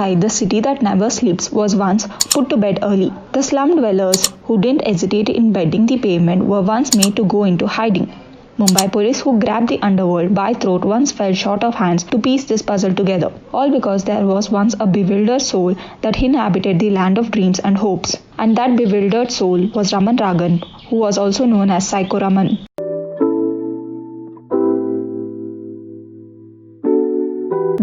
like the city that never sleeps was once put to bed early. The slum dwellers who didn't hesitate in bedding the pavement were once made to go into hiding. Mumbai police who grabbed the underworld by throat once fell short of hands to piece this puzzle together, all because there was once a bewildered soul that inhabited the land of dreams and hopes. And that bewildered soul was Raman Ragan, who was also known as Psycho Raman.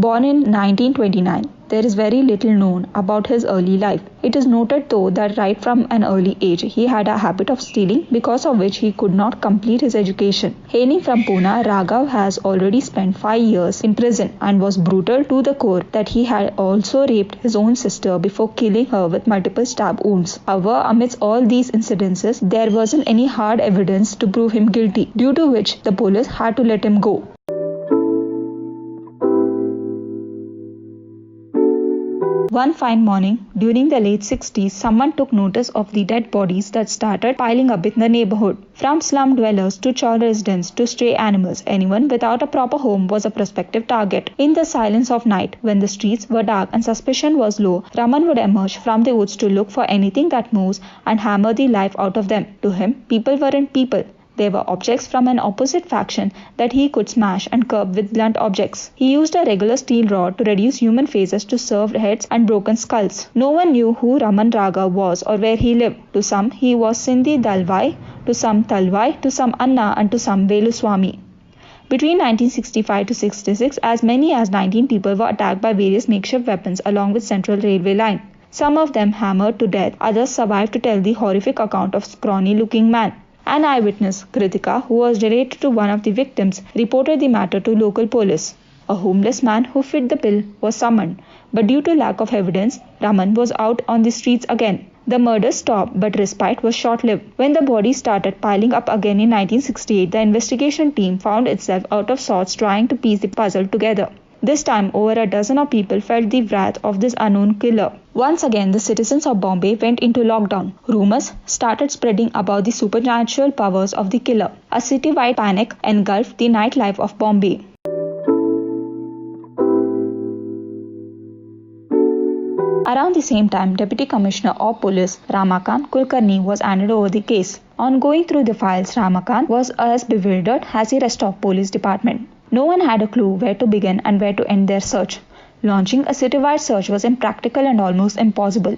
Born in 1929, there is very little known about his early life. It is noted though that right from an early age he had a habit of stealing, because of which he could not complete his education. Hailing from Pune, Raghav has already spent 5 years in prison and was brutal to the core that he had also raped his own sister before killing her with multiple stab wounds. However, amidst all these incidences, there wasn't any hard evidence to prove him guilty, due to which the police had to let him go. One fine morning, during the late 60s, someone took notice of the dead bodies that started piling up in the neighborhood. From slum dwellers to chawl residents to stray animals, anyone without a proper home was a prospective target. In the silence of night, when the streets were dark and suspicion was low, Raman would emerge from the woods to look for anything that moves and hammer the life out of them. To him, people weren't people. They were objects from an opposite faction that he could smash and curb with blunt objects. He used a regular steel rod to reduce human faces to severed heads and broken skulls. No one knew who Raman Raga was or where he lived. To some, he was Sindhi Dalwai, to some Talwai, to some Anna, and to some Veluswamy. Between 1965 to 66, as many as 19 people were attacked by various makeshift weapons along with Central Railway line. Some of them hammered to death, others survived to tell the horrific account of scrawny-looking man. An eyewitness, Kritika, who was related to one of the victims, reported the matter to local police. A homeless man who fit the bill was summoned, but due to lack of evidence, Raman was out on the streets again. The murders stopped, but respite was short-lived. When the bodies started piling up again in 1968, the investigation team found itself out of sorts trying to piece the puzzle together. This time, over a dozen of people felt the wrath of this unknown killer. Once again, the citizens of Bombay went into lockdown. Rumors started spreading about the supernatural powers of the killer. A city-wide panic engulfed the nightlife of Bombay. Around the same time, Deputy Commissioner of Police Ramakant Kulkarni was handed over the case. On going through the files, Ramakant was as bewildered as the rest of police department. No one had a clue where to begin and where to end their search. Launching a citywide search was impractical and almost impossible.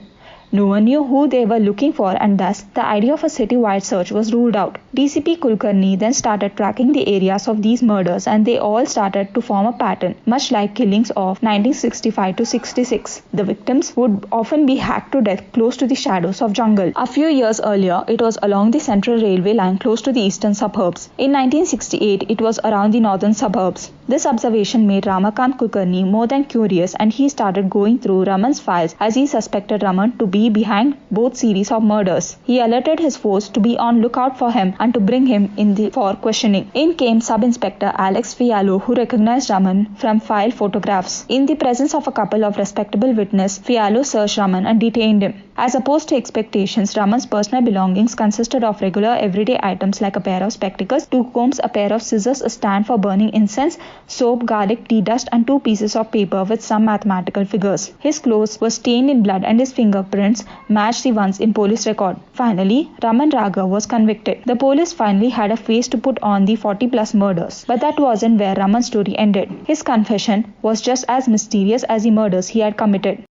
No one knew who they were looking for, and thus the idea of a citywide search was ruled out. DCP Kulkarni then started tracking the areas of these murders, and they all started to form a pattern, much like killings of 1965 to 66. The victims would often be hacked to death close to the shadows of jungle. A few years earlier, it was along the Central Railway line close to the eastern suburbs. In 1968, it was around the northern suburbs. This observation made Ramakant Kulkarni more than curious, and he started going through Raman's files as he suspected Raman to be behind both series of murders. He alerted his force to be on lookout for him and to bring him in for questioning. In came Sub-Inspector Alex Fiallo, who recognized Raman from file photographs. In the presence of a couple of respectable witnesses, Fiallo searched Raman and detained him. As opposed to expectations, Raman's personal belongings consisted of regular everyday items like a pair of spectacles, 2 combs, a pair of scissors, a stand for burning incense, soap, garlic, tea dust, and 2 pieces of paper with some mathematical figures. His clothes were stained in blood and his fingerprints matched the ones in police record. Finally, Raman Raga was convicted. The police finally had a face to put on the 40-plus murders. But that wasn't where Raman's story ended. His confession was just as mysterious as the murders he had committed.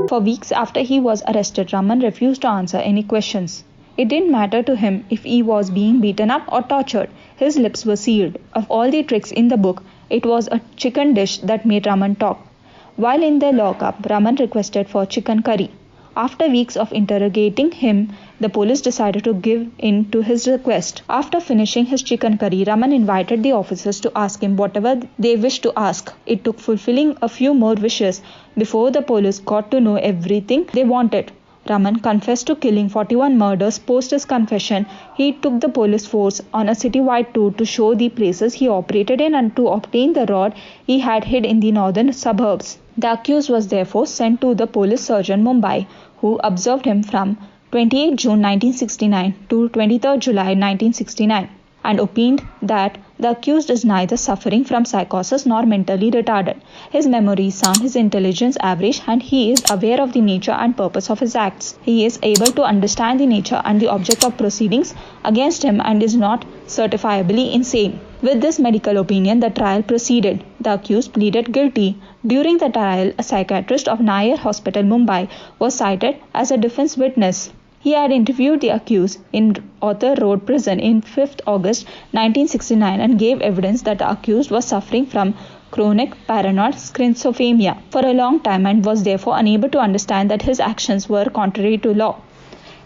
For weeks after he was arrested, Raman refused to answer any questions. It didn't matter to him if he was being beaten up or tortured. His lips were sealed. Of all the tricks in the book, it was a chicken dish that made Raman talk. While in the lockup, Raman requested for chicken curry. After weeks of interrogating him, the police decided to give in to his request. After finishing his chicken curry, Raman invited the officers to ask him whatever they wished to ask. It took fulfilling a few more wishes before the police got to know everything they wanted. Raman confessed to killing 41 murders. Post his confession, he took the police force on a citywide tour to show the places he operated in and to obtain the rod he had hid in the northern suburbs. The accused was therefore sent to the police surgeon Mumbai, who observed him from 28 June 1969 to 23 July 1969 and opined that The accused is neither suffering from psychosis nor mentally retarded. His memory is sound, his intelligence average, and he is aware of the nature and purpose of his acts. He is able to understand the nature and the object of proceedings against him and is not certifiably insane. With this medical opinion, the trial proceeded. The accused pleaded guilty. During the trial, a psychiatrist of Nair Hospital, Mumbai, was cited as a defense witness. He had interviewed the accused in Arthur Road Prison in 5th August 1969 and gave evidence that the accused was suffering from chronic paranoid schizophrenia for a long time and was therefore unable to understand that his actions were contrary to law.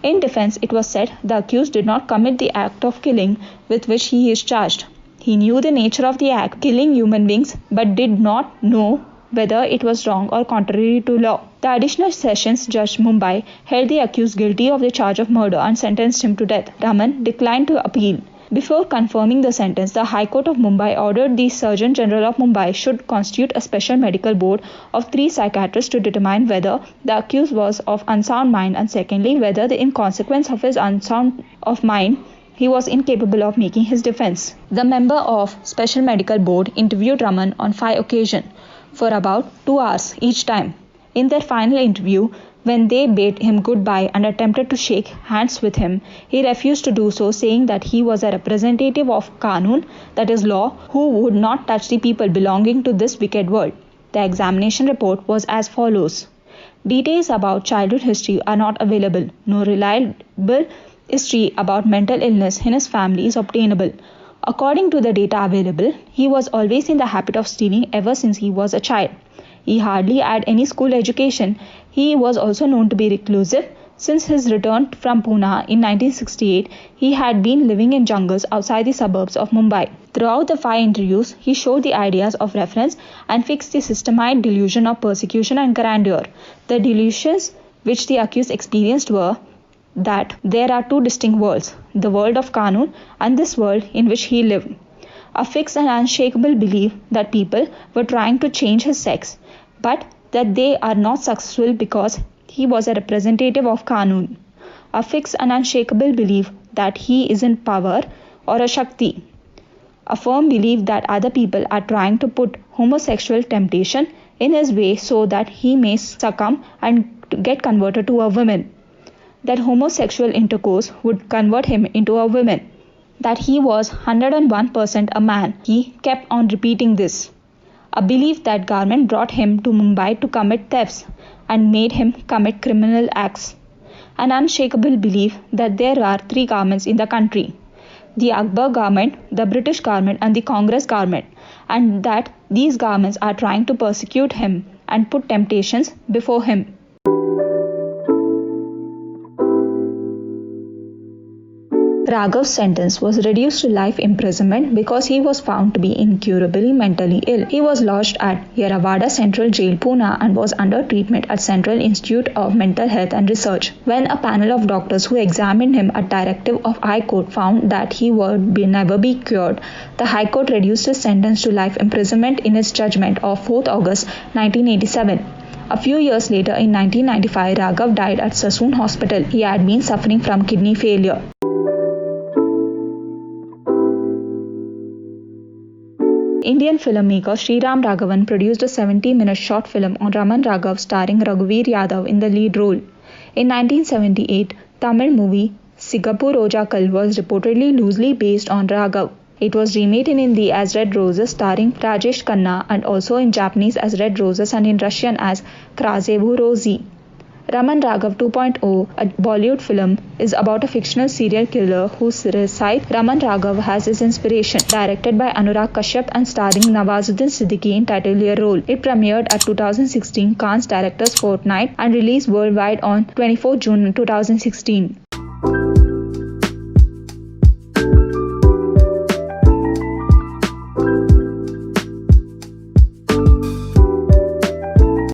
In defense, it was said the accused did not commit the act of killing with which he is charged. He knew the nature of the act, killing human beings, but did not know whether it was wrong or contrary to law. The additional sessions judge Mumbai held the accused guilty of the charge of murder and sentenced him to death. Raman declined to appeal. Before confirming the sentence, the High Court of Mumbai ordered the Surgeon General of Mumbai should constitute a special medical board of 3 psychiatrists to determine whether the accused was of unsound mind and secondly whether in consequence of his unsound of mind he was incapable of making his defense. The member of Special Medical Board interviewed Raman on 5 occasions for about 2 hours each time. In their final interview, when they bade him goodbye and attempted to shake hands with him, he refused to do so, saying that he was a representative of Qanun, that is law, who would not touch the people belonging to this wicked world. The examination report was as follows. Details about childhood history are not available. No reliable history about mental illness in his family is obtainable. According to the data available, he was always in the habit of stealing ever since he was a child. He hardly had any school education. He was also known to be reclusive. Since his return from Pune in 1968, he had been living in jungles outside the suburbs of Mumbai. Throughout the 5 interviews, he showed the ideas of reference and fixed the systematic delusion of persecution and grandeur. The delusions which the accused experienced were that there are 2 distinct worlds, the world of Qanun and this world in which he lived. A fixed and unshakable belief that people were trying to change his sex, but that they are not successful because he was a representative of Qanun. A fixed and unshakable belief that he is in power or a Shakti. A firm belief that other people are trying to put homosexual temptation in his way so that he may succumb and get converted to a woman. That homosexual intercourse would convert him into a woman. That he was 101% a man. He kept on repeating this. A belief that government brought him to Mumbai to commit thefts and made him commit criminal acts. An unshakable belief that there are 3 governments in the country. The Akbar government, the British government and the Congress government, and that these governments are trying to persecute him and put temptations before him. Raghav's sentence was reduced to life imprisonment because he was found to be incurably mentally ill. He was lodged at Yerawada Central Jail, Pune and was under treatment at Central Institute of Mental Health and Research. When a panel of doctors who examined him at directive of High Court found that he would never be cured, the High Court reduced his sentence to life imprisonment in its judgment of 4th August 1987. A few years later, in 1995, Raghav died at Sassoon Hospital. He had been suffering from kidney failure. Indian filmmaker Sriram Raghavan produced a 70-minute short film on Raman Raghav starring Raghuveer Yadav in the lead role. In 1978, Tamil movie Sigappu Rojakal was reportedly loosely based on Raghav. It was remade in Hindi as Red Roses starring Rajesh Khanna and also in Japanese as Red Roses and in Russian as Krashevu Rosie. Raman Raghav 2.0, a Bollywood film, is about a fictional serial killer who cites Raman Raghav as his inspiration. Directed by Anurag Kashyap and starring Nawazuddin Siddiqui in title role. It premiered at 2016 Cannes Directors Fortnight and released worldwide on 24 June 2016.